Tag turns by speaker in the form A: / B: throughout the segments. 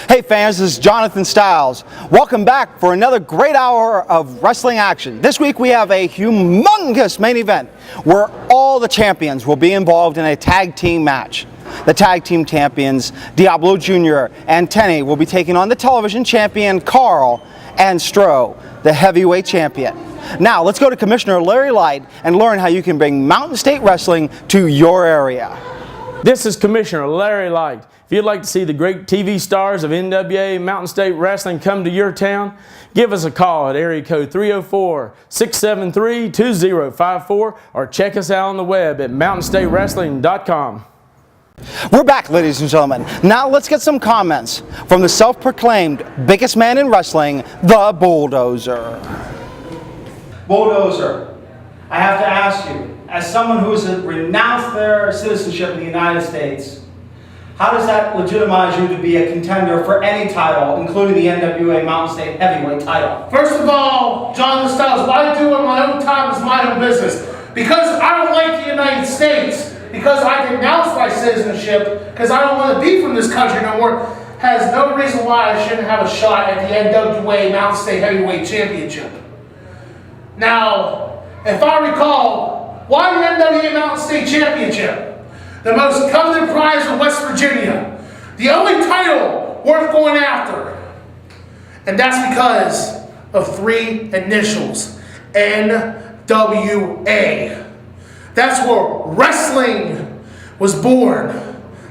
A: Hey fans, this is Jonathan Styles. Welcome back for another great hour of wrestling action. This week we have a humongous main event where all the champions will be involved in a tag team match. The tag team champions, Diablo Jr. and Tenney, will be taking on the television champion, Karl, and Maestro, the heavyweight champion. Now let's go to Commissioner Larry Light and learn how you can bring Mountain State Wrestling to your area.
B: This is Commissioner Larry Light. If you'd like to see the great TV stars of NWA Mountain State Wrestling come to your town, give us a call at area code 304-673-2054 or check us out on the web at mountainstatewrestling.com.
A: We're back, ladies and gentlemen. Now let's get some comments from the self-proclaimed biggest man in wrestling, the Bulldozer.
C: Bulldozer, I have to ask you, as someone who's renounced their citizenship in the United States, how does that legitimize you to be a contender for any title, including the NWA Mountain State Heavyweight title?
D: First of all, Jonathan Styles, why do it on my own time is my own business? Because I don't like the United States, because I denounced my citizenship, because I don't want to be from this country no more, has no reason why I shouldn't have a shot at the NWA Mountain State Heavyweight Championship. Now, if I recall, why the NWA Mountain State Championship? The most coveted prize in West Virginia. The only title worth going after. And that's because of three initials. NWA. That's where wrestling was born.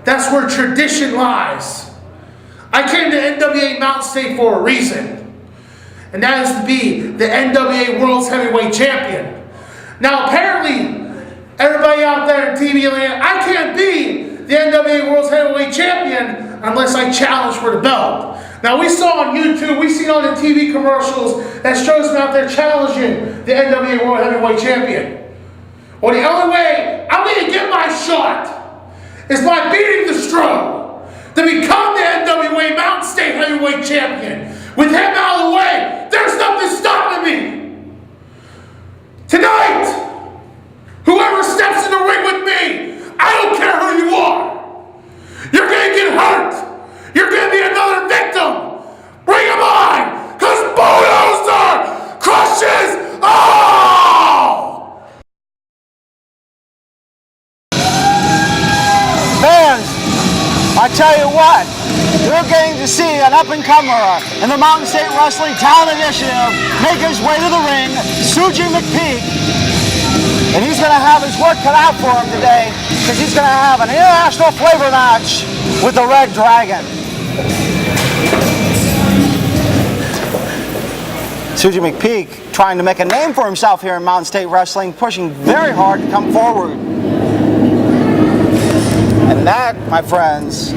D: That's where tradition lies. I came to NWA Mountain State for a reason. And that is to be the NWA World's Heavyweight Champion. Now apparently, everybody out there in TV land, I can't be the NWA World's Heavyweight Champion unless I challenge for the belt. Now we saw on YouTube, we seen on the TV commercials that shows me out there challenging the NWA World Heavyweight Champion. Well, the only way I'm going to get my shot is by beating the Stro to become the NWA Mountain State Heavyweight Champion. With him out of the way, there's nothing stopping me. Tonight, whoever steps in the ring with me, I don't care who you are. You're going to get hurt. You're going to be another victim. Bring him on, because Bulldozer crushes all.
A: Fans, I tell you what, you're getting to see an up-and-comer in the Mountain State Wrestling Talent Initiative make his way to the ring, Sergey McPeak. And he's going to have his work cut out for him today because he's going to have an international flavor match with the Red Dragon. Sergey McPeak trying to make a name for himself here in Mountain State Wrestling, pushing very hard to come forward. And that, my friends,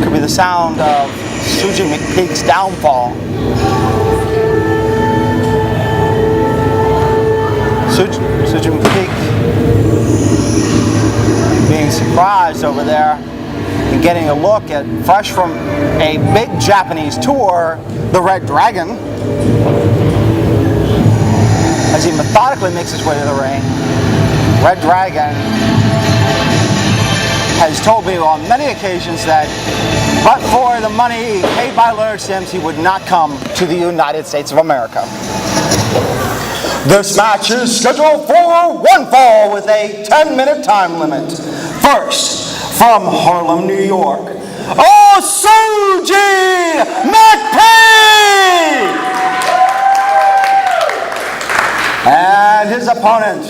A: could be the sound of Sergey McPeak's downfall. Sergey McPeak being surprised over there and getting a look at, fresh from a big Japanese tour, the Red Dragon, as he methodically makes his way to the ring. Red Dragon has told me on many occasions that but for the money paid by Leonard Sims, he would not come to the United States of America. This match is scheduled for one fall with a 10-minute time limit. First, from Harlem, New York, Sergey McPeak! And his opponent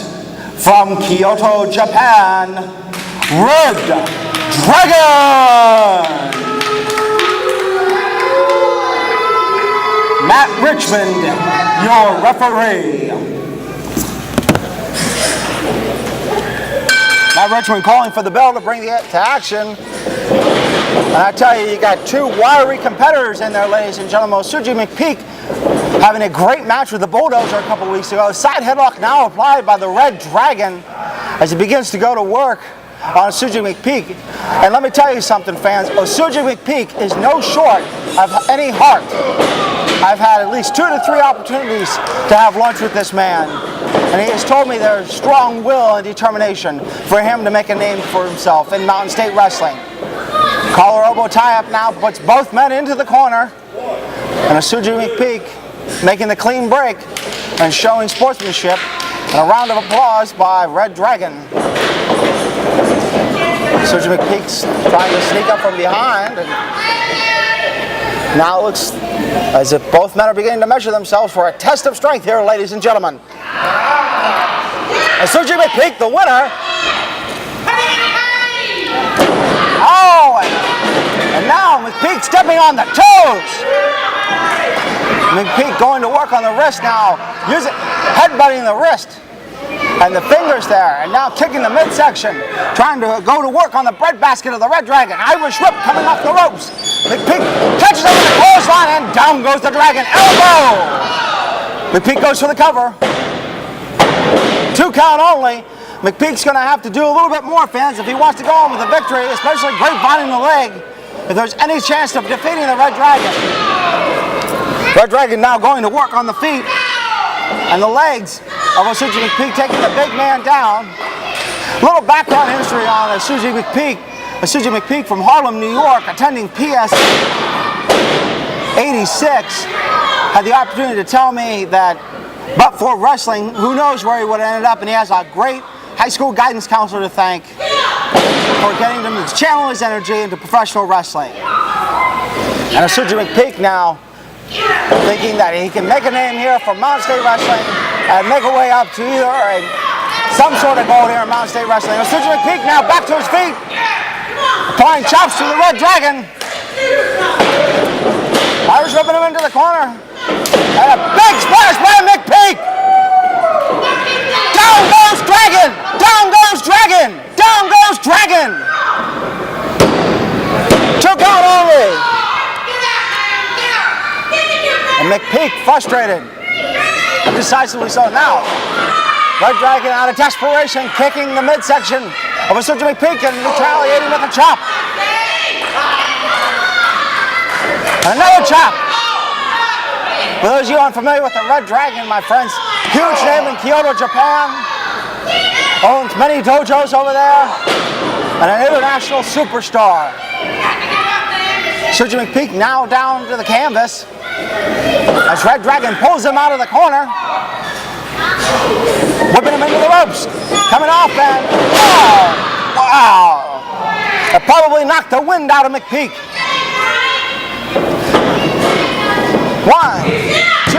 A: from Kyoto, Japan, Red Dragon! Matt Richmond, your referee. Matt Richmond calling for the bell to bring it to action. And I tell you, you got two wiry competitors in there, ladies and gentlemen. Sergey McPeak having a great match with the Bulldozer a couple weeks ago. Side headlock now applied by the Red Dragon as he begins to go to work on Sergey McPeak. And let me tell you something, fans. Sergey McPeak is no short of any heart. I've had at least 2 to 3 opportunities to have lunch with this man, and he has told me there's strong will and determination for him to make a name for himself in Mountain State Wrestling. Collar elbow tie-up now puts both men into the corner. And a Sergey McPeak making the clean break and showing sportsmanship. And a round of applause by Red Dragon. Sergey McPeak's trying to sneak up from behind. And now it looks as if both men are beginning to measure themselves for a test of strength here, ladies and gentlemen. And Sergey McPeak, the winner. Oh, and now McPeak stepping on the toes. McPeak going to work on the wrist now, headbutting the wrist and the fingers there, and now kicking the midsection, trying to go to work on the breadbasket of the Red Dragon. Irish whip coming off the ropes. McPeak catches him with the clothesline, and down goes the Dragon. Elbow! McPeak goes for the cover. 2 count only. McPeak's going to have to do a little bit more, fans, if he wants to go on with a victory, especially grapevining the leg, if there's any chance of defeating the Red Dragon. Red Dragon now going to work on the feet and the legs of Sergey McPeak, taking the big man down. A little background history on Sergey McPeak. Sergey McPeak from Harlem, New York, attending PS 86, had the opportunity to tell me that but for wrestling, who knows where he would have ended up, and he has a great high school guidance counselor to thank for getting him to channel his energy into professional wrestling. And Sergey McPeak now thinking that he can make a name here for Mountain State Wrestling and make a way up to either some sort of gold here in Mountain State Wrestling. And Sergey McPeak now back to his feet, applying chops to the Red Dragon. Irish whipping him into the corner. And a big splash by McPeak! Down goes Dragon! Down goes Dragon! Down goes Dragon! 2 count only! And McPeak frustrated. And decisively so now. Red Dragon out of desperation, kicking the midsection of a Sergey McPeak and retaliating with a chop. And another chop. For those of you unfamiliar with the Red Dragon, my friends, huge name in Kyoto, Japan, owns many dojos over there, and an international superstar. Sergey McPeak now down to the canvas as Red Dragon pulls him out of the corner, whipping him into the ropes, coming off and, oh, wow, that probably knocked the wind out of McPeak. 1, 2.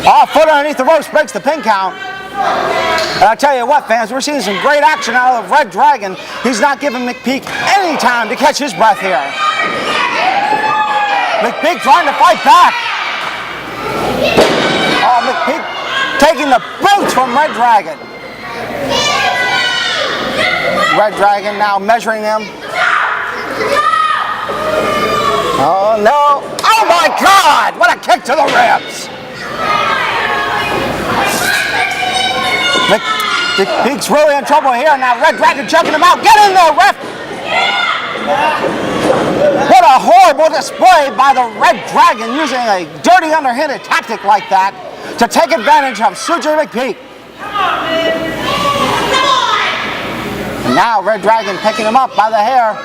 A: Oh, foot underneath the ropes breaks the pin count. And I tell you what, fans, we're seeing some great action out of Red Dragon. He's not giving McPeak any time to catch his breath here. McPeak trying to fight back. Oh, McPeak taking the boots from Red Dragon. Red Dragon now measuring him. Oh, no. Oh, my God! What a kick to the ribs! McPeak's really in trouble here. Now Red Dragon choking him out. Get in there, ref! What a horrible display by the Red Dragon, using a dirty underhanded tactic like that to take advantage of Sergey McPeak. And now Red Dragon picking him up by the hair.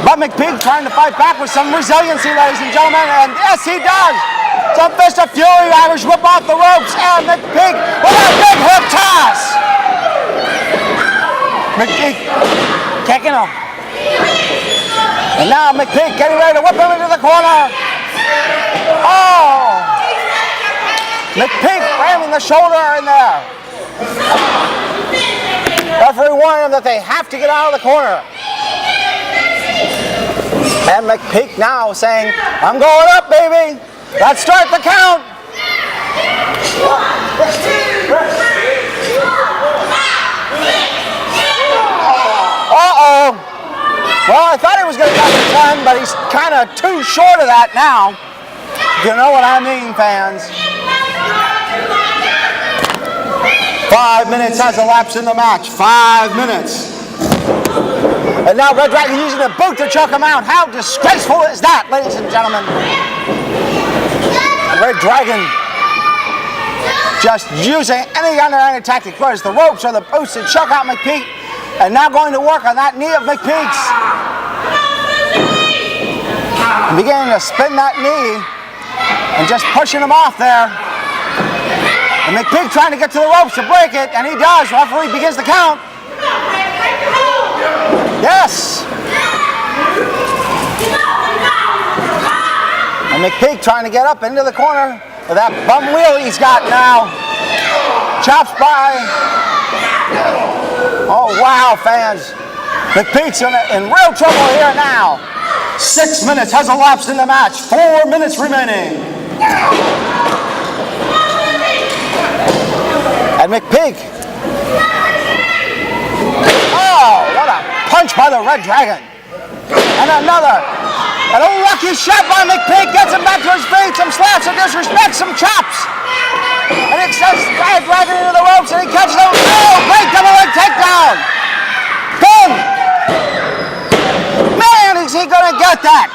A: But McPeak trying to fight back with some resiliency, ladies and gentlemen, and yes, he does. It's a fist of fury, Irish whip off the ropes, and McPeak with a big hip toss. McPeak kicking him. And now McPeak getting ready to whip him into the corner. Oh! McPeak ramming the shoulder in there. Referee warning them that they have to get out of the corner. And McPeak now saying, I'm going up, baby. Let's start the count. Uh-oh. Well, I thought he was going to go to 10, but he's kind of too short of that now. You know what I mean, fans. 5 minutes has elapsed in the match. 5 minutes. And now Red Dragon using the boot to choke him out. How disgraceful is that, ladies and gentlemen? Red Dragon just using any underhanded tactic, whether it's the ropes or the boots, to choke out McPeak. And now going to work on that knee of McPeak's. And beginning to spin that knee and just pushing him off there. And McPeak trying to get to the ropes to break it, and he does. Referee begins the count. Yes. And McPeak trying to get up into the corner with that bum wheel he's got now. Chops by. Oh, wow, fans. McPeak's in real trouble here now. 6 minutes has elapsed in the match. 4 minutes remaining. And McPeak. Oh, what a punch by the Red Dragon. And another. And a lucky shot by McPeak. Gets him back to his feet. Some slaps of disrespect. Some chops. And it sends Red Dragon into the ropes. And he catches him. Oh, great double leg takedown. Pin. Man, is he going to get that?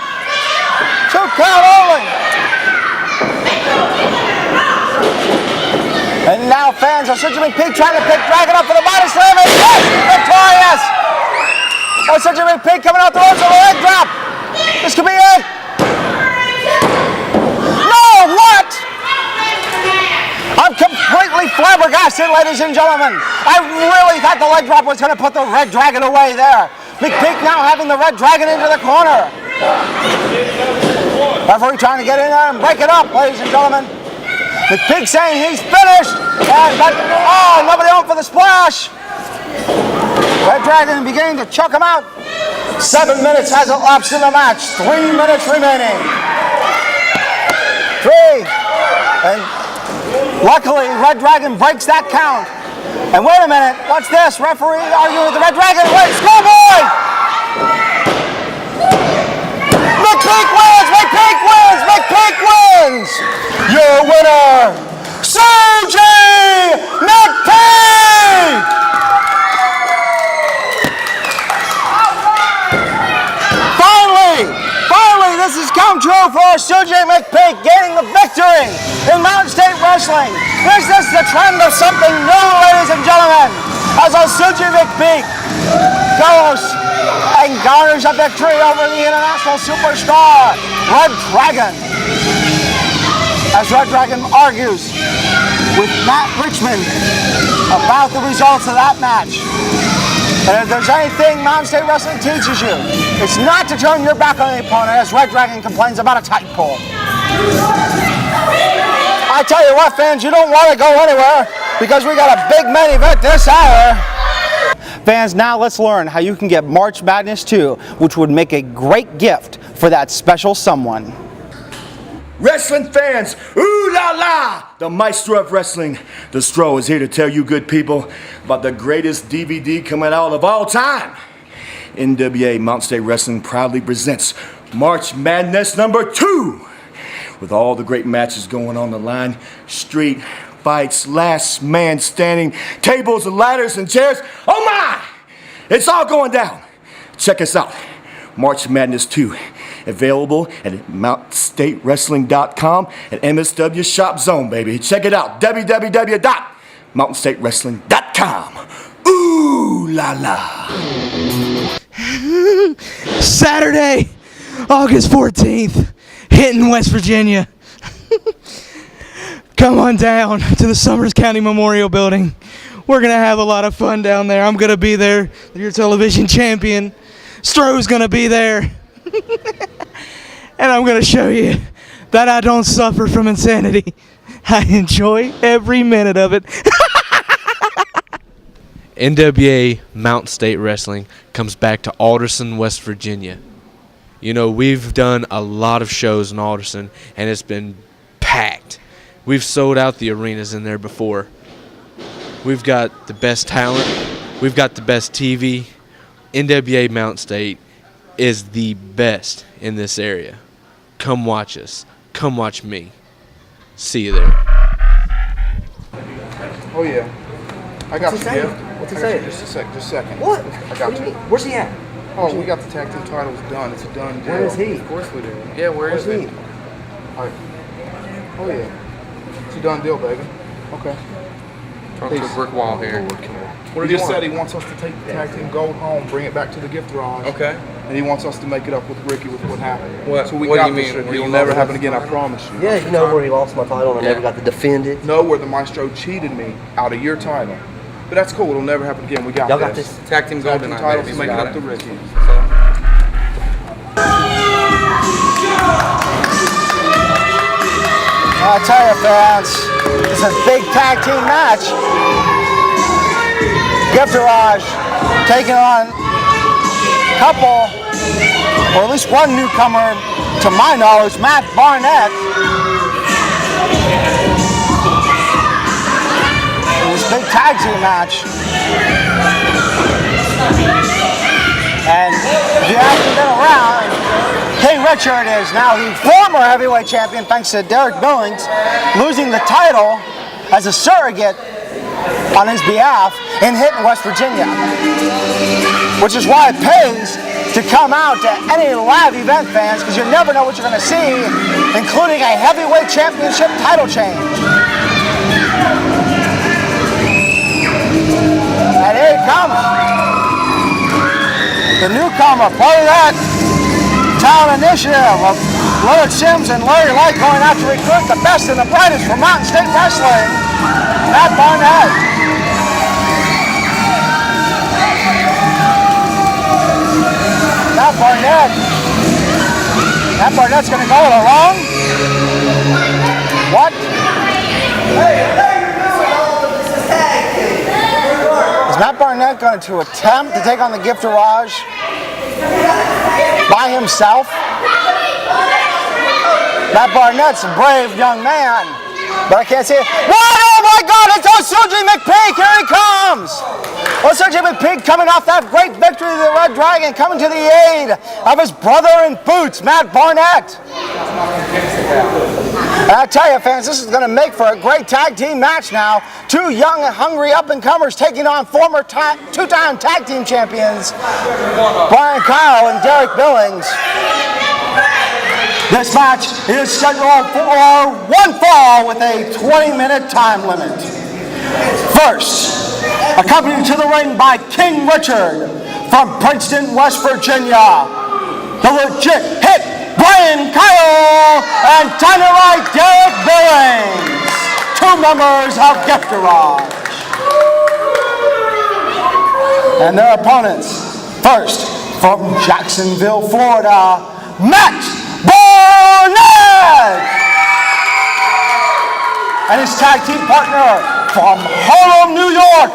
A: 2 count only. And now fans are Sergey McPeak trying to pick Dragon up for the body slam. And yes, victorious! Oh, Sergey McPeak coming out the ropes with a leg drop. This could be it. No, what? I'm completely flabbergasted, ladies and gentlemen. I really thought the leg drop was going to put the Red Dragon away there. McPeak now having the Red Dragon into the corner. Referee trying to get in there and break it up, ladies and gentlemen. McPeak saying he's finished. But, oh, nobody home for the splash. Red Dragon beginning to choke him out. 7 minutes has elapsed in the match. 3 minutes remaining. 3. And luckily, Red Dragon breaks that count. And wait a minute, what's this? Referee arguing with the Red Dragon. Wait, schoolboy! McPeak wins! McPeak wins! McPeak wins! Your winner, Sergey McPeak! Finally, this has come true for Sergey McPeak, gaining the victory in Mountain State Wrestling. Is this the trend of something new, ladies and gentlemen? As Sergey McPeak goes and garners a victory over the international superstar, Red Dragon. As Red Dragon argues with Matt Richmond about the results of that match. And if there's anything Mountain State Wrestling teaches you, it's not to turn your back on the opponent, as Red Dragon complains about a tight pull. I tell you what, fans, you don't want to go anywhere because we got a big main event this hour. Fans, now let's learn how you can get March Madness 2, which would make a great gift for that special someone.
E: Wrestling fans, ooh la la! The Maestro of Wrestling, the Stro, is here to tell you good people about the greatest DVD coming out of all time. NWA Mountain State Wrestling proudly presents March Madness number 2. With all the great matches going on the line, street fights, last man standing, tables and ladders and chairs. Oh my! It's all going down. Check us out. March Madness 2. Available at MountainStateWrestling.com and MSW Shop Zone, baby. Check it out. www.MountainStateWrestling.com. Ooh la la.
F: Saturday, August 14th, Hinton, West Virginia. Come on down to the Summers County Memorial Building. We're going to have a lot of fun down there. I'm going to be there, your television champion. Stro's going to be there. And I'm going to show you that I don't suffer from insanity. I enjoy every minute of it.
G: NWA Mountain State Wrestling comes back to Alderson, West Virginia. You know, we've done a lot of shows in Alderson, and it's been packed. We've sold out the arenas in there before. We've got the best talent. We've got the best TV. NWA Mountain State is the best in this area. Come watch us. Come watch me. See you there.
H: Oh yeah. I got you.
F: What's he saying?
H: Just a second.
F: What?
H: I got you.
F: Where's he at?
H: Oh, we got the tag team titles done. It's a done deal.
F: Where is he?
H: Of course we do. Yeah, where's he? All right. Oh yeah. It's a done deal, baby. Okay. Talk to a brick wall here. What
I: He
H: do you
I: just
H: want?
I: said he wants us to take the tag team gold home, bring it back to the gift garage.
H: Okay.
I: And he wants us to make it up with Ricky with what happened.
H: What-
I: So we
H: what do
I: got
H: you
I: this
H: mean?
I: shit.
H: Where
I: It'll
H: you
I: never
H: lost
I: happen
H: it?
I: again, I promise you.
J: Yeah, you know where he lost my title and I
H: Yeah.
J: never got to defend it.
I: Know where the Maestro cheated me out of your title. But that's cool. It'll never happen again. We got
J: Y'all
I: this.
J: got this.
H: Tag team gold
I: Tag team
H: tonight,
I: title
H: baby.
I: to
H: We
I: make it
H: got
I: up to Ricky.
A: I'll tell you, fans, it's a big tag team match. Gift Tirage taking on a couple, or at least one newcomer, to my knowledge, Matt Barnett. In this big tag team match. And if you haven't been around, King Richard is now the former heavyweight champion thanks to Derek Billings, losing the title as a surrogate on his behalf in Hinton, West Virginia. Which is why it pays to come out to any live event, fans, because you never know what you're going to see, including a heavyweight championship title change. And here he comes. The newcomer, part of that talent initiative of Leonard Sims and Larry Light going out to recruit the best and the brightest from Mountain State Wrestling, Matt Barnett. Matt Barnett's going to go it alone. What? Is Matt Barnett going to attempt to take on the Gift Tirage by himself? Matt Barnett's a brave young man, but I can't see it. What? Oh my God, it's Sergey McPeak, here he comes! Well, Sergey McPeak coming off that great victory of the Red Dragon, coming to the aid of his brother in boots, Matt Barnett. And I tell you, fans, this is going to make for a great tag team match now. Two young and hungry up-and-comers taking on former two-time tag team champions, Karl and Derek Billings. This match is scheduled for one fall with a 20-minute time limit. First, accompanied to the ring by King Richard from Princeton, West Virginia, the legit hit Brian Karl and Dynamite Derek Billings, two members of Gift Tirage. And their opponents, first from Jacksonville, Florida, Matt Barnett! And his tag team partner from Harlem, New York,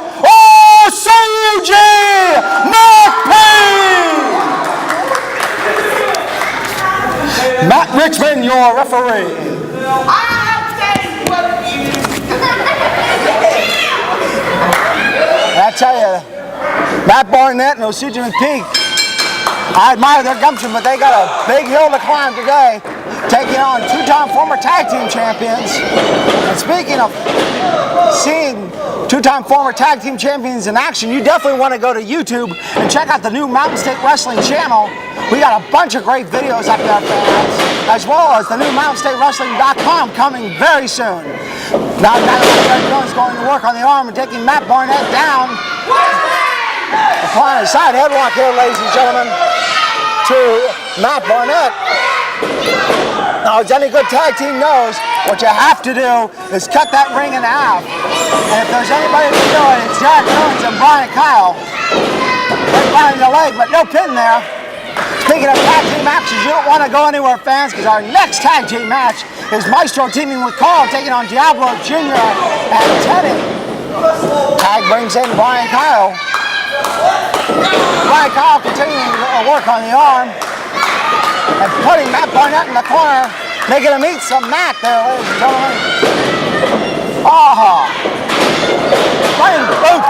A: Sergey McPeak! Matt Richmond, your referee. I tell you, Matt Barnett and Sergey McPeak, I admire their gumption, but they got a big hill to climb today, taking on two-time former tag team champions. And speaking of seeing two-time former tag team champions in action, you definitely want to go to YouTube and check out the new Mountain State Wrestling channel. We got a bunch of great videos up there, fans, as well as the new MountainStateWrestling.com coming very soon. Now, Derek Billings going to work on the arm and taking Matt Barnett down. Applying a side headlock here, ladies and gentlemen, to Matt Barnett. Now, as any good tag team knows, what you have to do is cut that ring in half. And if there's anybody to do it, it's Derek Billings and Brian Karl. Right behind the leg, but no pin there. Speaking of tag team matches, you don't want to go anywhere, fans, because our next tag team match is Maestro teaming with Karl, taking on Diablo Jr. and Tenney. Tag brings in Brian Karl. Brian Karl continuing to work on the arm and putting Matt Barnett in the corner, making him eat some mat there, ladies and gentlemen. Brian boot.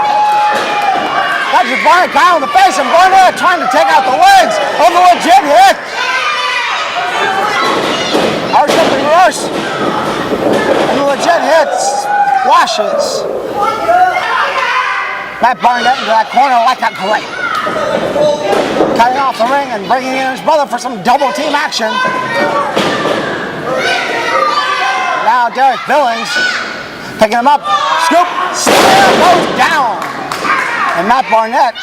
A: That's just Brian Karl in the face, and Barnett trying to take out the legs of the legit hit. Ours up in reverse. And the legit hit washes Matt Barnett into that corner like a grape. Cutting off the ring and bringing in his brother for some double team action. Now Derek Billings Picking him up. Scoop. Slam. Goes down. And Matt Barnett.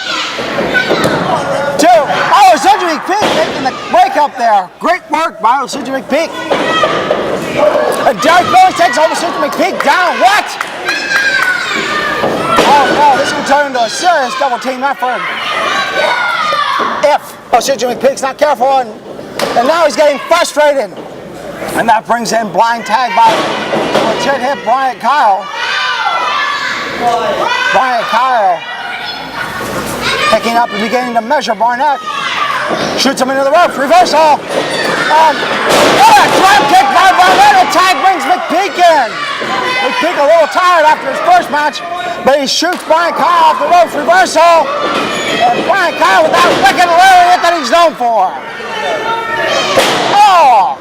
A: 2. Oh, Sergey McPeak making the break up there. Great work by Sergey McPeak. And Derek Billings takes over Sergey McPeak down. What? Oh no, this will turn into a serious double team effort. If Sergey McPeak's not careful, and now he's getting frustrated. And that brings in blind tag by legit hit Bryant Karl. Bryant Karl picking up and beginning to measure Barnett. Shoots him into the ropes, reversal. And what a drop kick by Barnett. A tag brings McPeak in. McPeak a little tired after his first match, but he shoots Bryant Karl off the ropes, reversal. And Bryant Karl with that wicked lariat that he's known for. Oh!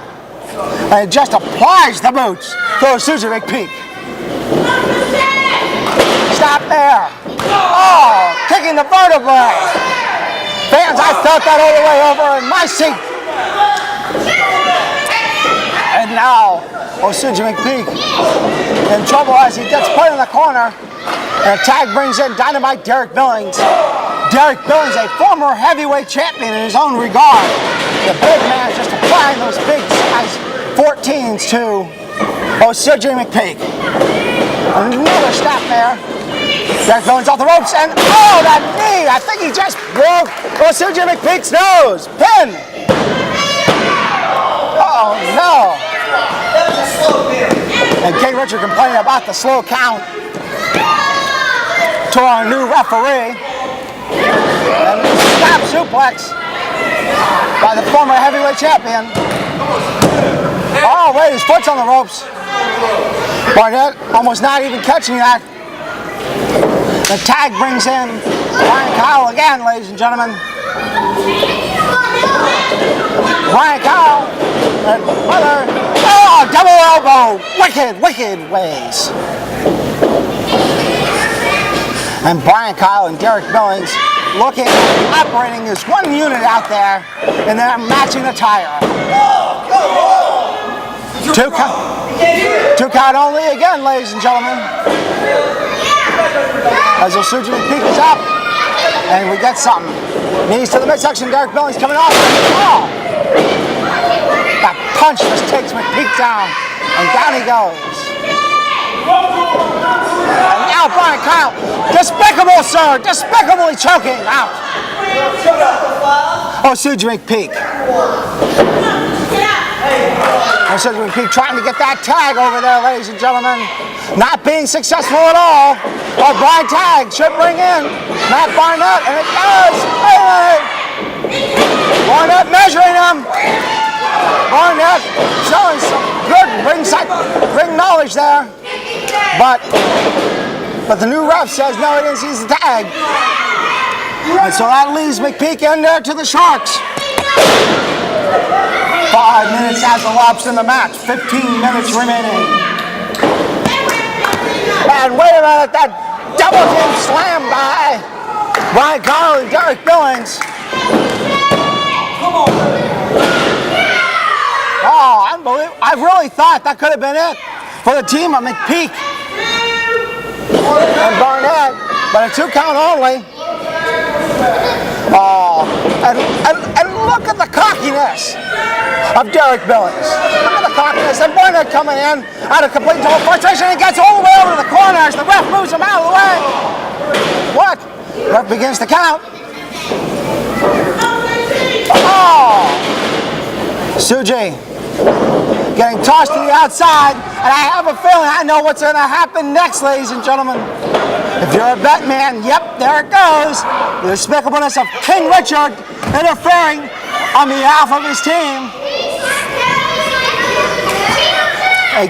A: And he just applies the boots to Sergey McPeak. Stop there. Oh, kicking the vertebrae. Fans, I felt that all the way over in my seat. And now, Sergey McPeak in trouble as he gets put in the corner. And a tag brings in Dynamite Derek Billings. Derek Billings, a former heavyweight champion in his own regard. The big man just applying those big size 14s to Sergey McPeak. Another stop there. Derek Billings off the ropes, and oh, that knee! I think he just broke Sergey McPeak's nose. Pin! Oh no! And King Richard complaining about the slow count to our new referee. And stop suplex by the former heavyweight champion. Oh wait, his foot's on the ropes. Barnett almost not even catching that. The tag brings in Bryant Karl again, ladies and gentlemen. Bryant Karl and double elbow, wicked ways. And Bryant Karl and Derek Billings looking, operating as one unit out there, and they're matching the tire. Two count only again, ladies and gentlemen. As Sergey McPeak is up, and we get something. Knees to the midsection, Derek Billings coming off. Oh! That punch just takes McPeak down, and down he goes. And now Bryant Karl, despicable, sir, despicably choking out. Sergey McPeak. Sergey McPeak trying to get that tag over there, ladies and gentlemen. Not being successful at all. Bryant tag should bring in Matt Barnett, and it does. Barnett measuring him. Barnett showing some good ring knowledge there. But the new ref says no, he didn't see the tag. And so that leaves McPeak in there to the Sharks. 5 minutes has elapsed in the match. 15 minutes remaining. And wait a minute, that double team slam by Bryant Karl and Derek Billings. Oh, unbelievable. I really thought that could have been it for the team of McPeak and Barnett, but a 2 count only. Oh, and look at the cockiness of Derek Billings. Look at the cockiness. And Barnett coming in out of complete total frustration and gets all the way over to the corner as the ref moves him out of the way. What? Ref begins to count. Oh! Sergey getting tossed to the outside, and I have a feeling I know what's going to happen next, ladies and gentlemen. If you're a bet man, yep, there it goes. The despicableness of King Richard interfering on behalf of his team.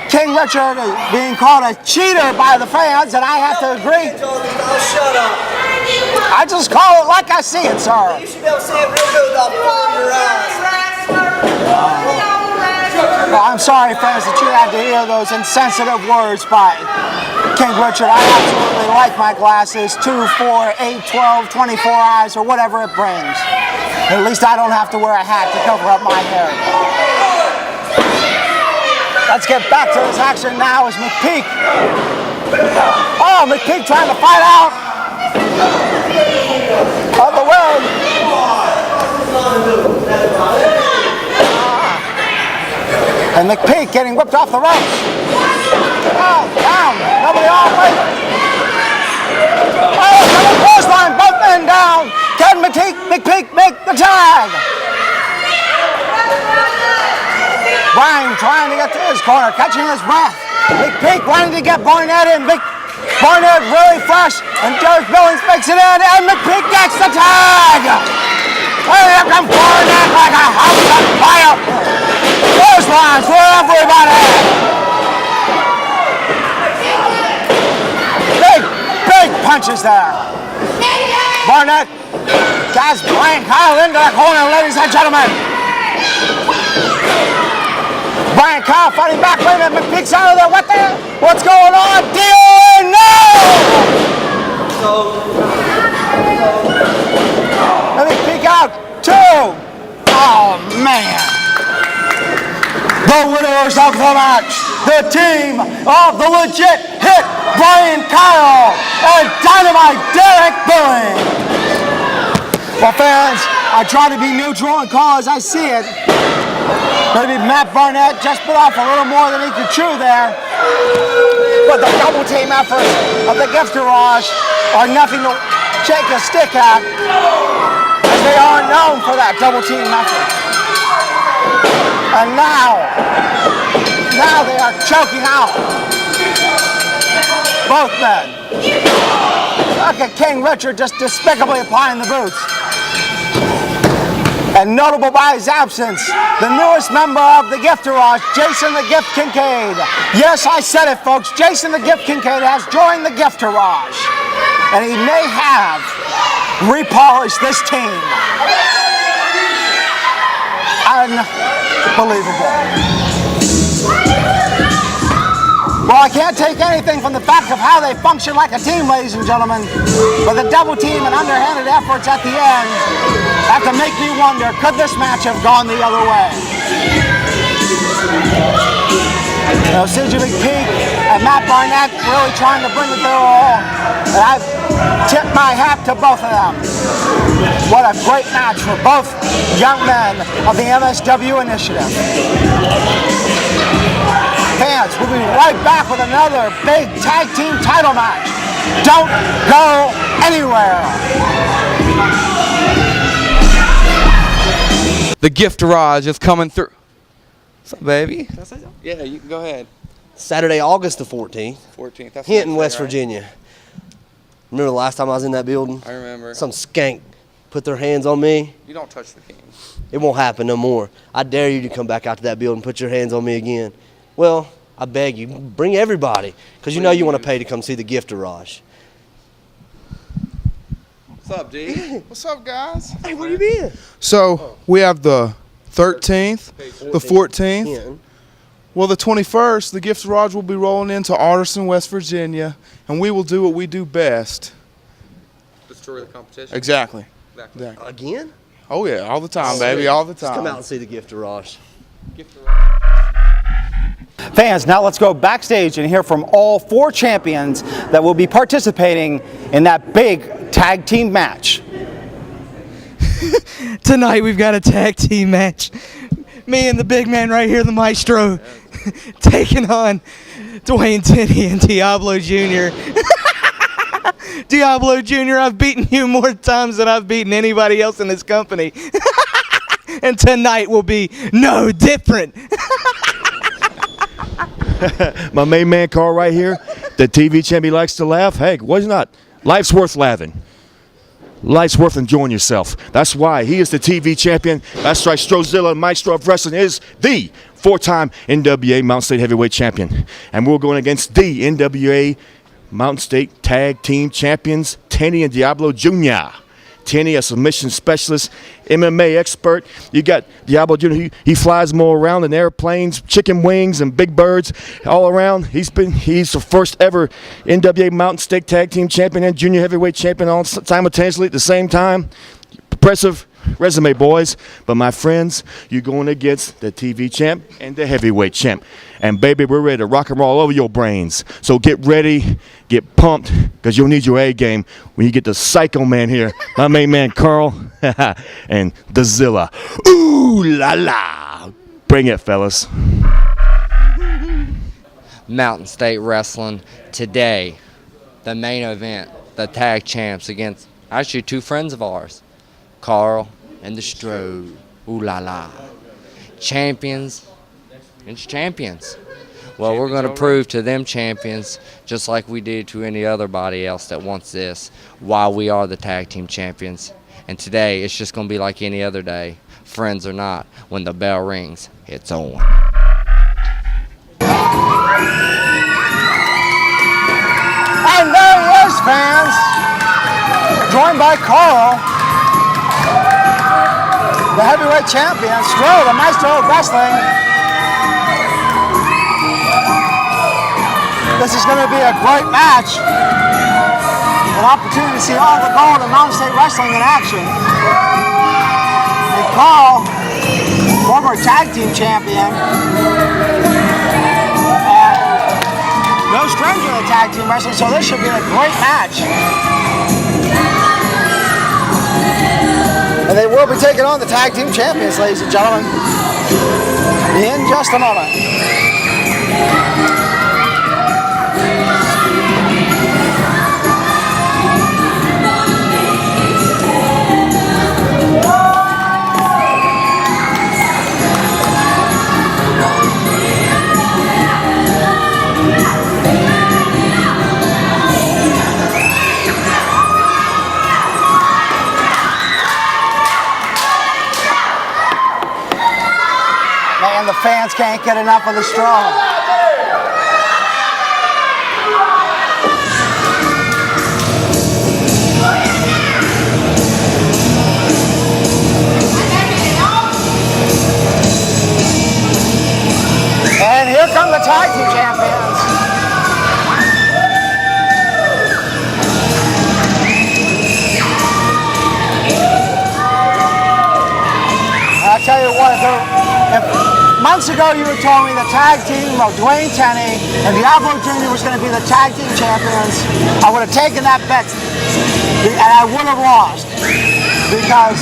A: King Richard is being called a cheater by the fans, and I have to agree.
J: Shut up.
A: I just call it like I see it, sir.
J: You should be able to see it real good without pulling your eyes.
A: Well, I'm sorry, fans, that you had to hear those insensitive words by King Richard. I absolutely like my glasses. 2, 4, 8, 12, 24 eyes, or whatever it brings. At least I don't have to wear a hat to cover up my hair. Let's get back to this action now as McPeak Oh, McPeak trying to fight out of the way. And McPeak getting whipped off the ropes. Oh, down. Nobody on. Wait. Oh, double clothesline. Both men down. Can McPeak make the tag? Brian trying to get to his corner, catching his breath. McPeak wanting to get Barnett in. Barnett really fresh, and Derek Billings makes it in, and McPeak gets the tag! And here comes Barnett like a house on fire! Those lines for everybody! Big punches there. Barnett has Brian Karl into the corner, ladies and gentlemen. Brian Karl fighting back, wait a minute, McPeak's out of there, what the hell? What's going on? DOA, no! Let me peek out, 2. Oh, man. The winners of the match, the team of the legit hit, Brian Karl and Dynamite Derek Billings. Well, fans, I try to be neutral and call as I see it. Maybe Matt Barnett just bit off a little more than he could chew there. But the double team efforts of the Gift Tirage are nothing to shake a stick at, as they are known for that double team effort. And now they are choking out both men. Look at King Richard just despicably applying the boots. And notable by his absence, the newest member of the Gift Tirage, Jason the Gift Kincaid. Yes, I said it, folks. Jason the Gift Kincaid has joined the Gift Tirage. And he may have repolished this team. Unbelievable. Well, I can't take anything from the fact of how they function like a team, ladies and gentlemen. But the double team and underhanded efforts at the end have to make me wonder, could this match have gone the other way? Sergey McPeak and Matt Barnett really trying to bring it their all. And I tip my hat to both of them. What a great match for both young men of the MSW initiative. Fans, we'll be right back with another big tag team title match. Don't go anywhere.
K: The Gift Tirage is coming through. What's up, baby?
H: Yeah, you can go ahead.
L: Saturday, August the 14th.
H: 14th. That's
L: Hinton,
H: next
L: West
H: day, right?
L: Virginia. Remember the last time I was in that building?
H: I remember.
L: Some skank put their hands on me.
H: You don't touch the king.
L: It won't happen no more. I dare you to come back out to that building and put your hands on me again. Well, I beg you, bring everybody, because you know you want to pay to come see the Gift Tirage.
H: What's up, D?
I: What's up, guys?
L: Hey, where you been?
I: So we have the 13th, the 14th.
L: Yeah.
I: Well, the 21st, the Gift Tirage will be rolling into Alderson, West Virginia, and we will do what we do best.
H: Destroy the competition.
I: Exactly.
L: Again?
I: Oh yeah, all the time, baby, all the time.
L: Just come out and see the Gift Tirage.
A: Fans, now let's go backstage and hear from all 4 champions that will be participating in that big tag team match.
F: Tonight we've got a tag team match. Me and the big man right here, the Maestro, taking on Dwayne, Tenney, and Diablo Jr. Diablo Jr., I've beaten you more times than I've beaten anybody else in this company. And tonight will be no different.
E: My main man Karl right here, the TV champion likes to laugh. Hey, why not? Life's worth laughing. Life's worth enjoying yourself. That's why he is the TV champion. That's right, Strozilla, Maestro of Wrestling, is the 4-time NWA Mountain State Heavyweight Champion. And we're going against the NWA Mountain State Tag Team Champions, Tenney and Diablo Jr. Tenney, a submission specialist, MMA expert. You got Diablo Jr., he flies more around in airplanes, chicken wings, and big birds all around. He's the first ever NWA Mountain State Tag Team Champion and Junior Heavyweight Champion all simultaneously at the same time. Impressive resume, boys. But my friends, you're going against the TV champ and the heavyweight champ. And baby, we're ready to rock and roll over your brains. So get ready, get pumped, because you'll need your A game when you get the Psycho Man here, my main man Karl, and the Zilla. Ooh la la! Bring it, fellas.
M: Mountain State Wrestling today, the main event, the tag champs against actually two friends of ours, Karl and the Stro. Ooh la la. Champions against champions. Well, we're going to prove to them champions, just like we did to anybody else that wants this, why we are the tag team champions. And today, it's just going to be like any other day, friends or not. When the bell rings, it's on.
A: And there he is, fans, joined by Karl, the heavyweight champion, Stro, the Maestro of wrestling. This is going to be a great match, an opportunity to see all the gold of Mountain State Wrestling in action. And Karl, former tag team champion, no stranger to tag team wrestling, so this should be a great match. And they will be taking on the tag team champions, ladies and gentlemen, in just a moment. The fans can't get enough of the Stro. And here come the tag team champions. I'll tell you what, months ago you had told me the tag team of Dwayne, Tenney, and Diablo Jr. was going to be the tag team champions. I would have taken that bet, and I would have lost, because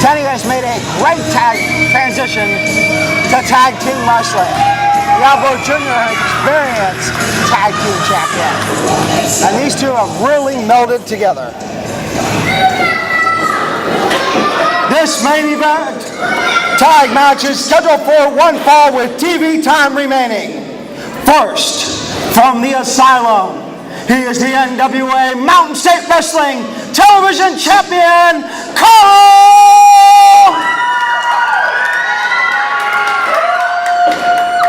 A: Tenney has made a great transition to tag team wrestling. Diablo Jr. an experienced tag team champion. And these two have really melded together. This main event tag match is scheduled for one fall with TV time remaining. First, from the Asylum, he is the NWA Mountain State Wrestling Television Champion, Karl!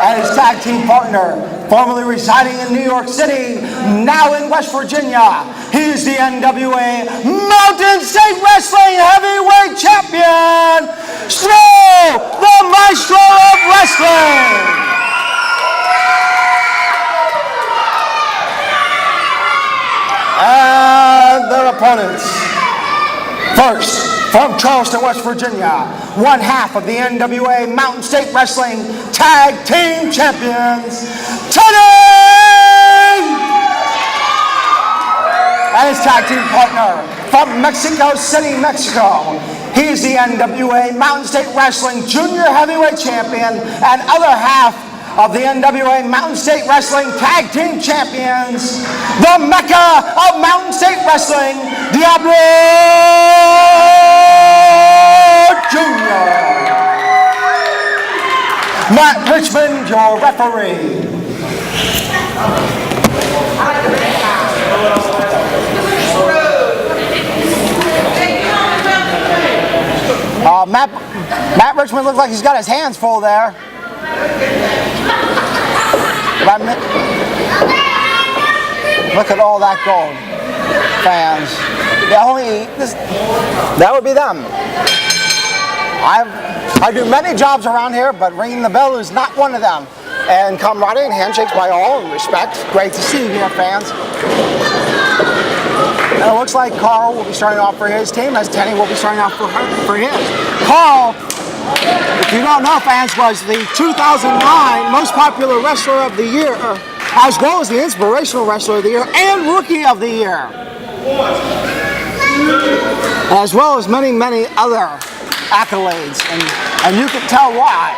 A: And his tag team partner, formerly residing in New York City, now in West Virginia, he is the NWA Mountain State Wrestling Heavyweight Champion, Stro, the Maestro of Wrestling. And their opponents. First, from Charleston, West Virginia, one half of the NWA Mountain State Wrestling Tag Team Champions, Tenney! And his tag team partner from Mexico City, Mexico. He is the NWA Mountain State Wrestling Junior Heavyweight Champion and other half of the NWA Mountain State Wrestling Tag Team Champions, the Mecca of Mountain State Wrestling, Diablo Jr. Matt Richmond, your referee. Matt Richmond looks like he's got his hands full there. Look at all that gold, fans. That would be them. I do many jobs around here, but ringing the bell is not one of them. And camaraderie and handshakes by all, and respect. Great to see you here, fans. And it looks like Karl will be starting off for his team, as Tenney will be starting off for his. Karl, if you don't know, fans, was the 2009 most popular wrestler of the year, as well as the inspirational wrestler of the year and rookie of the year, as well as many, many other accolades, and you can tell why.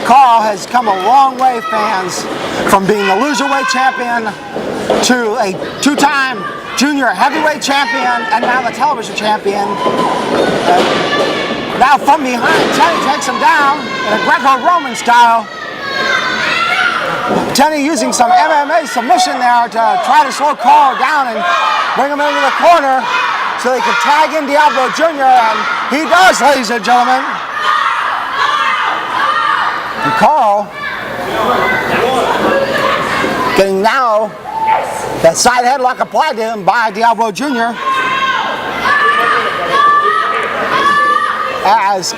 A: Karl has come a long way, fans, from being the loserweight champion to a two-time junior heavyweight champion and now the television champion. Now from behind, Tenney takes him down in a Greco-Roman style. Tenney using some MMA submission there to try to slow Karl down and bring him into the corner so they can tag in Diablo Jr., and he does, ladies and gentlemen. And Karl getting now that side headlock applied to him by Diablo Jr. as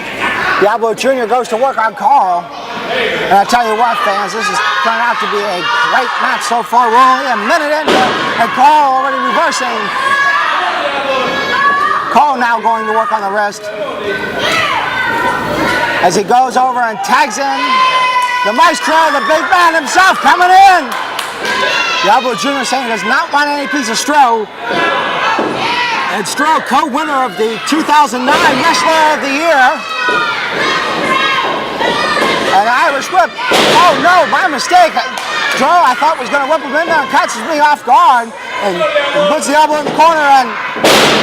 A: Diablo Jr. goes to work on Karl. And I tell you what, fans, this has turned out to be a great match so far. We're only a minute in, and Karl already reversing. Karl now going to work on the wrist as he goes over and tags in the Maestro, the big man himself, coming in. Diablo Jr. saying he does not want any piece of Stro. And Stro, co-winner of the 2009 Wrestler of the Year. An Irish whip. Oh no, my mistake. Stro, I thought was going to whip him in there and catches me off guard. And puts the elbow in the corner and,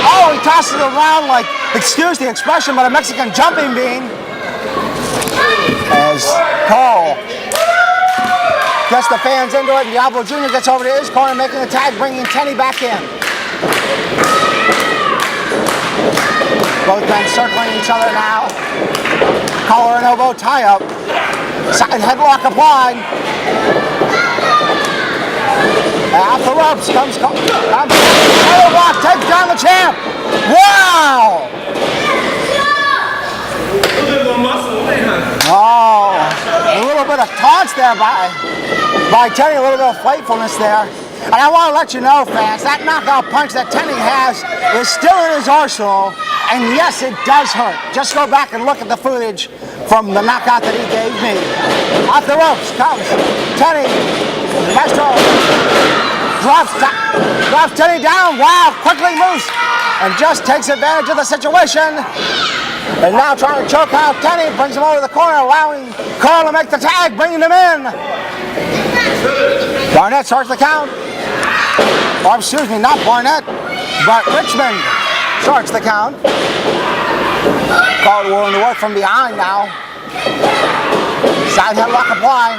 A: oh, he tosses it around like, excuse the expression, but a Mexican jumping bean. As Karl gets the fans into it, and Diablo Jr. gets over to his corner, making the tag, bringing Tenney back in. Both men circling each other now. Collar and elbow tie-up. Side headlock applied. Off the ropes comes Karl. Headlock takes down the champ. Wow! Oh, a little bit of taunts there by Tenney, a little bit of playfulness there. And I want to let you know, fans, that knockout punch that Tenney has is still in his arsenal. And yes, it does hurt. Just go back and look at the footage from the knockout that he gave me. Off the ropes comes Tenney. Maestro drops Tenney down. Wow, quickly moves and just takes advantage of the situation. And now trying to choke out Tenney, brings him over to the corner, allowing Karl to make the tag, bringing him in. Barnett starts the count. Or excuse me, not Barnett, but Richmond starts the count. Karl willing to work from behind now. Side headlock applied.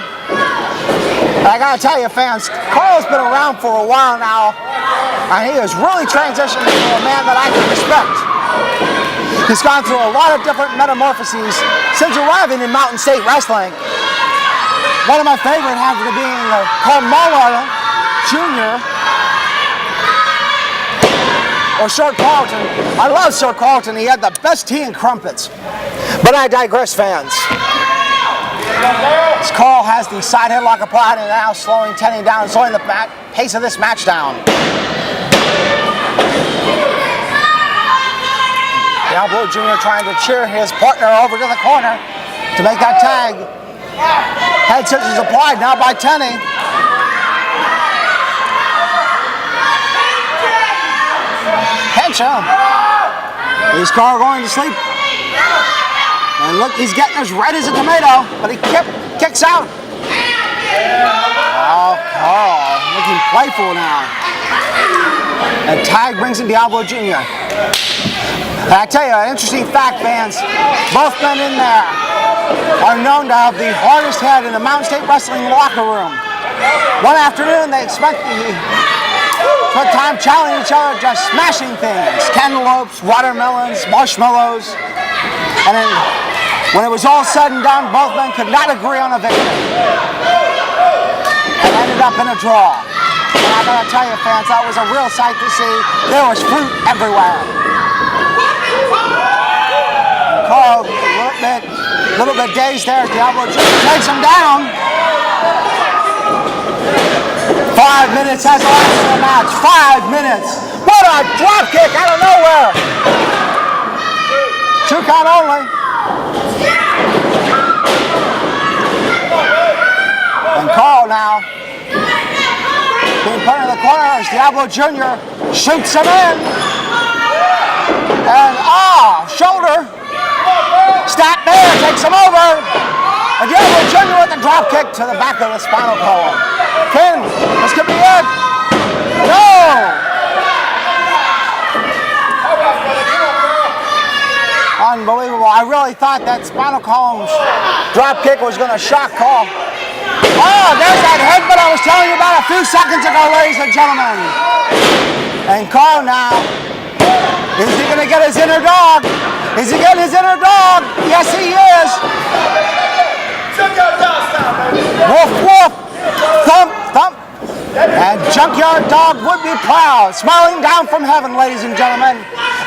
A: I gotta tell you, fans, Karl's been around for a while now, and he has really transitioned into a man that I can respect. He's gone through a lot of different metamorphoses since arriving in Mountain State Wrestling. One of my favorite having to being Karl Jr. or Sir Carlton. I love Sir Carlton. He had the best tea and crumpets. But I digress, fans. As Karl has the side headlock applied and now slowing Tenney down, slowing the pace of this match down. Diablo Jr. trying to cheer his partner over to the corner to make that tag. Head scissors applied now by Tenney. Pinch him. Is Karl going to sleep? And look, he's getting as red as a tomato, but he kicks out. Oh, Karl looking playful now. And tag brings in Diablo Jr. And I tell you, an interesting fact, fans, both men in there are known to have the hardest head in the Mountain State Wrestling locker room. One afternoon, they spent time challenging each other, just smashing things. Cantaloupes, watermelons, marshmallows. And then, when it was all said and done, both men could not agree on a victory. And ended up in a draw. And I gotta tell you, fans, that was a real sight to see. There was fruit everywhere. Karl, a little bit dazed there. Diablo takes him down. 5 minutes has lasted the match. 5 minutes. What a a drop kick out of nowhere. 2 count only. And Karl now being put in the corner as Diablo Jr. shoots him in. And shoulder. Snap there, takes him over. And Diablo Jr. with the drop kick to the back of the spinal column. Pin, this could be it. No! Unbelievable. I really thought that spinal column drop kick was going to shock Karl. Oh, there's that headbutt I was telling you about a few seconds ago, ladies and gentlemen. And Karl now, is he going to get his inner dog? Is he getting his inner dog? Yes, he is. Woof, woof. Thump, thump. And Junkyard Dog would be proud, smiling down from heaven, ladies and gentlemen,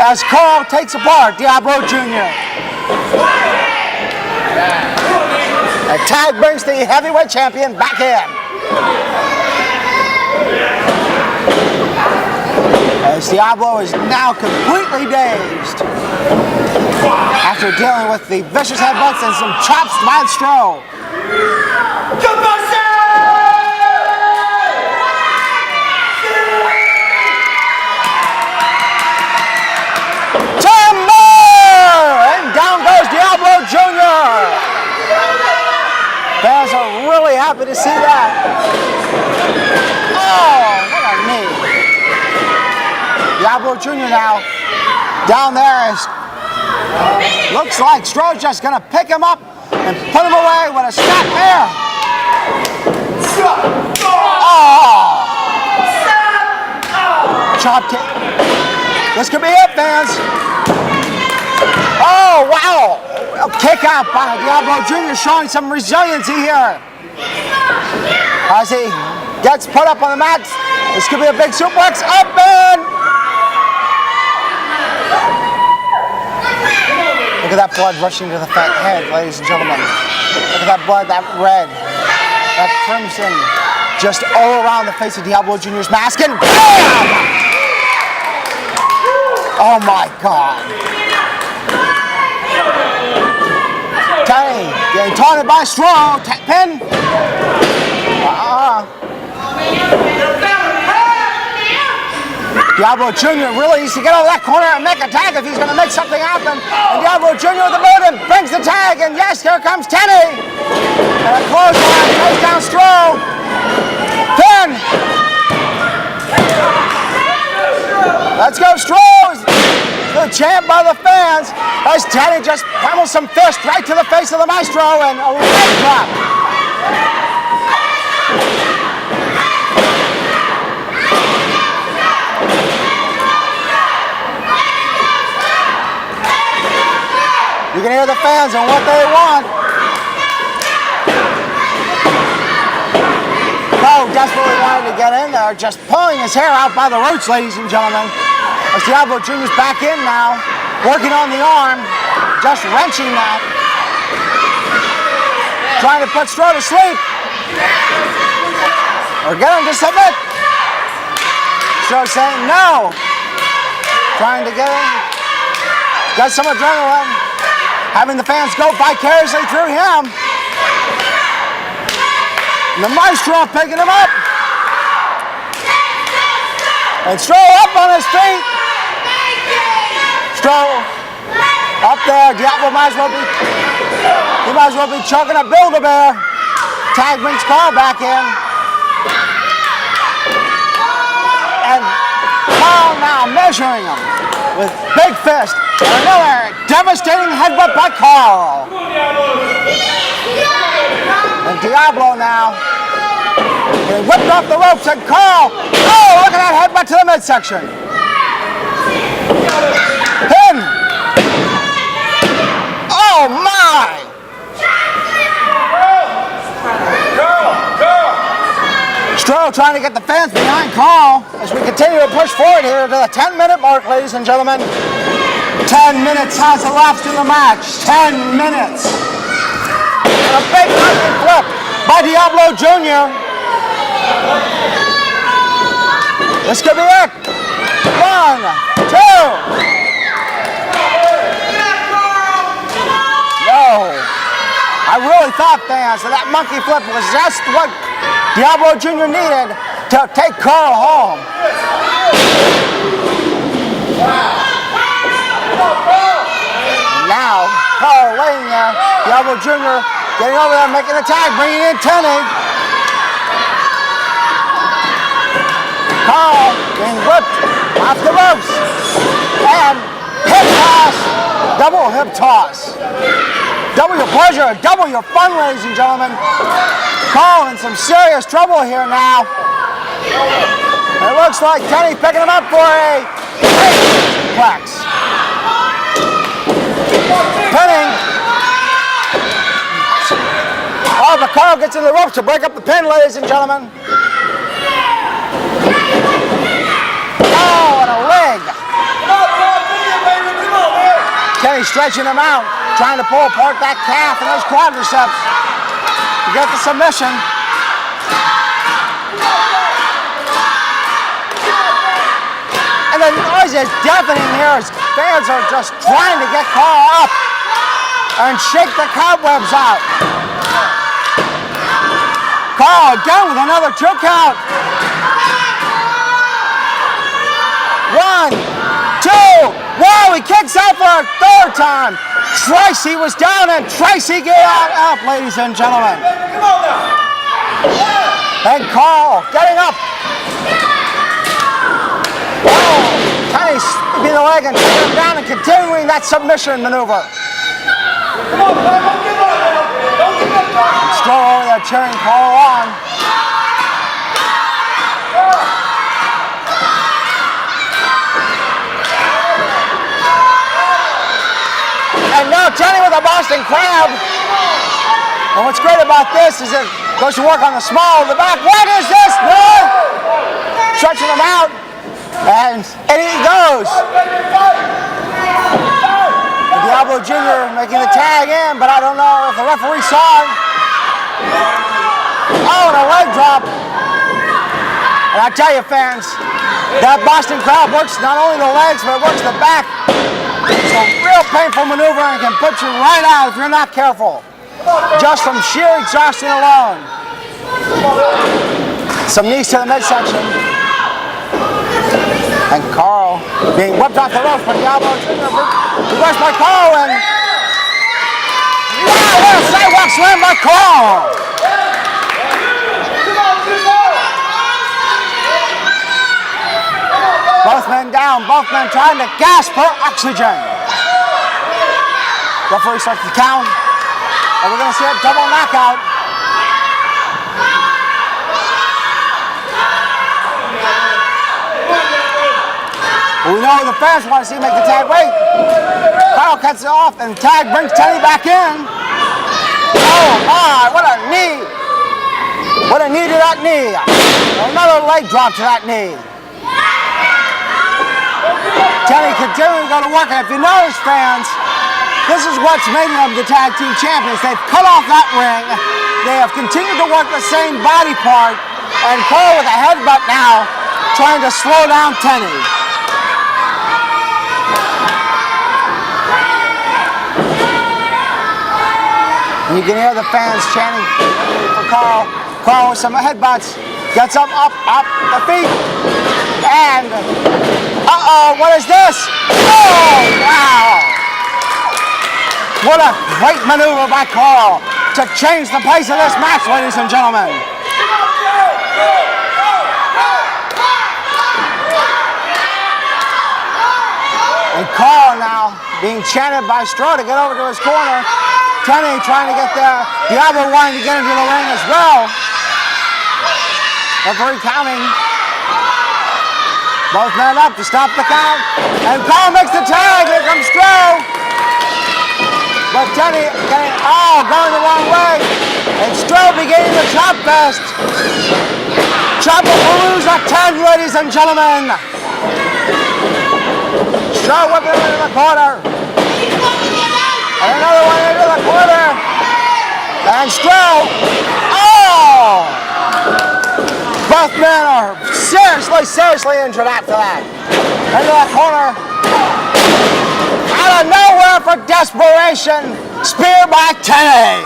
A: as Karl takes apart Diablo Jr. A tag brings the heavyweight champion back in. As Diablo is now completely dazed after dealing with the vicious headbutts and some chops to Maestro. And down goes Diablo Jr. Fans are really happy to see that. Oh, what a knee. Diablo Jr. now down there is, looks like Stroh's just going to pick him up and put him away with a snap there. Oh! Chop kick. This could be it, fans. Oh, wow. A kick out by Diablo Jr. showing some resiliency here. As he gets put up on the mat. This could be a big suplex. Up and... Look at that blood rushing to the fat head, ladies and gentlemen. Look at that blood, that red, that crimson, just all around the face of Diablo Jr.'s mask, and BAM! Oh my God. Tenney getting taunted by Stroh. Pin. Diablo Jr. really needs to get over that corner and make a tag if he's going to make something happen. And Diablo Jr. with the boot and brings the tag. And yes, here comes Tenney. And a clothesline takes down Stroh. Pin. Let's go, Stroh. The chant by the fans as Tenney just pummels some fist right to the face of the Maestro and a leg drop. You can hear the fans and what they want. Bo desperately wanted to get in there, just pulling his hair out by the roots, ladies and gentlemen. As Diablo Jr.'s back in now, working on the arm, just wrenching that. Trying to put Stroh to sleep. Or get him to submit. Stroh saying no. Trying to get him. Got some adrenaline. Having the fans go vicariously through him. And the Maestro picking him up. And Stroh up on his feet. Stroh up there. Diablo might as well be choking a Build-A-Bear. Tag brings Karl back in. And Karl now measuring him with big fist. And another devastating headbutt by Karl. And Diablo now getting whipped off the ropes, and Karl, oh, look at that headbutt to the midsection. Pin. Oh my! Stroh trying to get the fans behind Karl as we continue to push forward here to the 10-minute mark, ladies and gentlemen. 10 minutes has elapsed in the match. 10 minutes. And a big Irish flip by Diablo Jr. This could be it. 1, 2. No. I really thought, fans, that monkey flip was just what Diablo Jr. needed to take Karl home. And now, Karl laying there, Diablo Jr. getting over there, making the tag, bringing in Tenney. Karl being whipped off the ropes. And hip toss, double hip toss. Double your pleasure, double your fun, ladies and gentlemen. Karl in some serious trouble here now. And it looks like Tenney picking him up for a suplex. Pinning. Oh, but Karl gets in the ropes to break up the pin, ladies and gentlemen. Oh, and a leg. Tenney stretching him out, trying to pull apart that calf and those quadriceps to get the submission. And the noise is deafening here as fans are just trying to get Karl up and shake the cobwebs out. Karl again with another 2 count. 1, 2. Whoa, he kicks out for a 3rd time. Tracy was down and Tracy get up, ladies and gentlemen. And Karl getting up. Oh, Tenney sweeping the leg and taking him down and continuing that submission maneuver. Still over there cheering Karl on. And now Tenney with a Boston Crab. And what's great about this is it goes to work on the small of the back. What is this? No! Stretching him out. And he goes. Diablo Jr. making the tag in, but I don't know if the referee saw it. Oh, and a leg drop. And I tell you, fans, that Boston Crab works not only the legs, but it works the back. It's a real painful maneuver and can put you right out if you're not careful. Just from sheer exhaustion alone. Some knees to the midsection. And Karl being whipped off the ropes by Diablo Jr. Reversed by Karl and... Wow, what a sidewalk slam by Karl! Both men down, both men trying to gasp for oxygen. Referee starts to count. And we're going to see a double knockout. We know the fans want to see him make the tag. Wait. Karl cuts it off and tag brings Tenney back in. Oh my, what a knee. What a knee to that knee. Another leg drop to that knee. Tenney continuing to go to work, and if you notice, fans, this is what's made them the tag team champions. They've cut off that ring. They have continued to work the same body part, and Karl with a headbutt now, trying to slow down Tenney. And you can hear the fans chanting for Karl. Karl with some headbutts, gets up the feet, and what is this? Oh, wow! What a great maneuver by Karl to change the pace of this match, ladies and gentlemen. And Karl now being chanted by Stroh to get over to his corner. Tenney trying to get there. Diablo wanting to get into the ring as well. Referee counting. Both men up to stop the count. And Karl makes the tag. Here comes Stroh. But Tenney going the wrong way. And Stroh beginning the chop fest. Chop-a-palooza 10, ladies and gentlemen. Stroh whipping him into the corner. And another one into the corner. And Stroh. Oh! Both men are seriously injured after that. Into that corner. Out of nowhere for desperation. Spear by Tenney.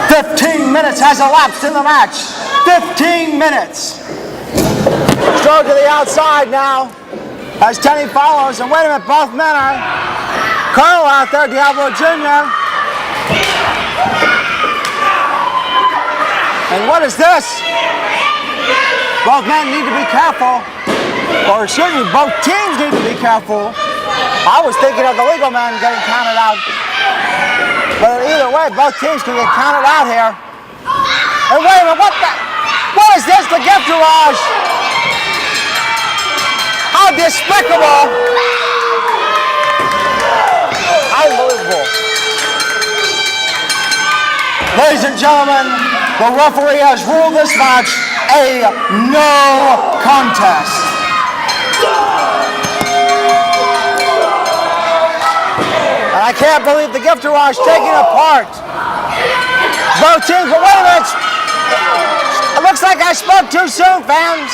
A: 15 minutes has elapsed in the match. 15 minutes. Strode to the outside now as Tenney follows. And wait a minute, both men are. Karl out there, Diablo Jr. And what is this? Both men need to be careful. Or excuse me, both teams need to be careful. I was thinking of the legal man getting counted out. But either way, both teams can get counted out here. And wait a minute, what is this, the gift Tirage? How despicable. Unbelievable. Ladies and gentlemen, the referee has ruled this match a no contest. And I can't believe the gift Tirage taking apart both teams, but wait a minute. It looks like I spoke too soon, fans.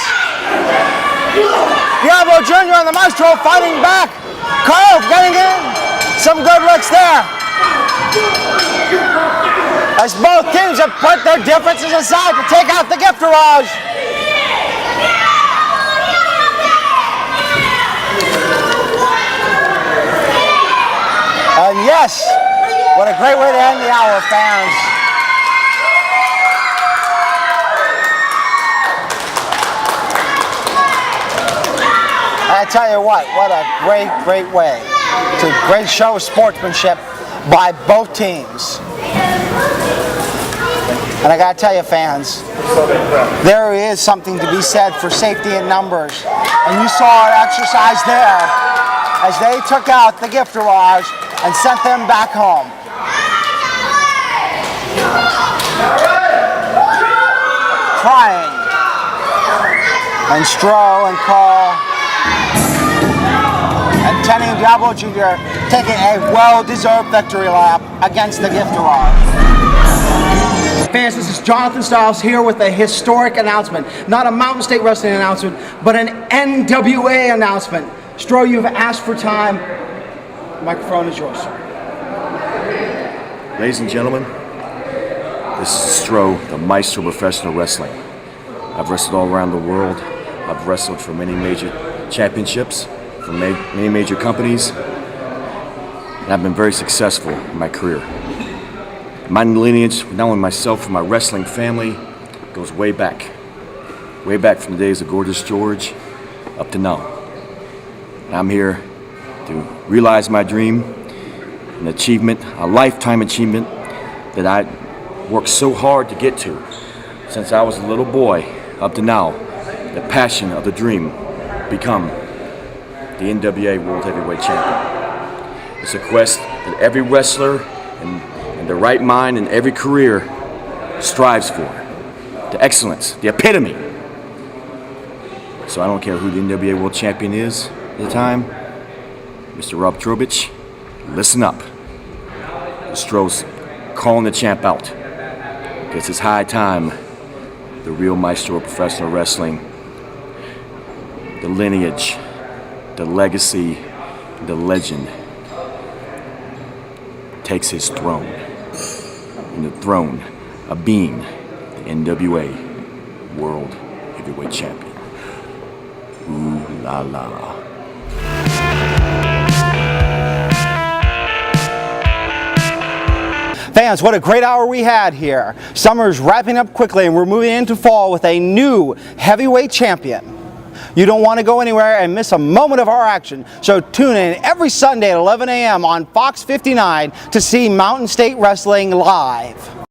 A: Diablo Jr. and the Maestro fighting back. Karl getting in. Some good looks there. As both teams have put their differences aside to take out the gift Tirage. And yes, what a great way to end the hour, fans. I tell you what a great way. It's a great show of sportsmanship by both teams. And I gotta tell you, fans, there is something to be said for safety in numbers. And you saw it exercised there as they took out the gift Tirage and sent them back home. Crying. And Stro and Karl and Tenney and Diablo Jr. taking a well-deserved victory lap against the gift Tirage. Fans, this is Jonathan Stiles here with a historic announcement. Not a Mountain State Wrestling announcement, but an NWA announcement. Stro, you've asked for time. The microphone is yours, sir.
E: Ladies and gentlemen, this is Stro, the Maestro of Professional Wrestling. I've wrestled all around the world. I've wrestled for many major championships, for many major companies, and I've been very successful in my career. My lineage, not only myself and my wrestling family, goes way back from the days of Gorgeous George up to now. And I'm here to realize my dream, an achievement, a lifetime achievement that I worked so hard to get to since I was a little boy up to now. The passion of the dream, become the NWA World Heavyweight Champion. It's a quest that every wrestler in their right mind in every career strives for. The excellence, the epitome. So I don't care who the NWA World Champion is at the time. Mr. Rob Trubich, listen up. Stro's calling the champ out. Because it's high time the real Maestro of Professional Wrestling, the lineage, the legacy, the legend, takes his throne. And the throne of being the NWA World Heavyweight Champion. Ooh la la.
A: Fans, what a great hour we had here. Summer's wrapping up quickly and we're moving into fall with a new heavyweight champion. You don't want to go anywhere and miss a moment of our action. So tune in every Sunday at 11 a.m. on Fox 59 to see Mountain State Wrestling live.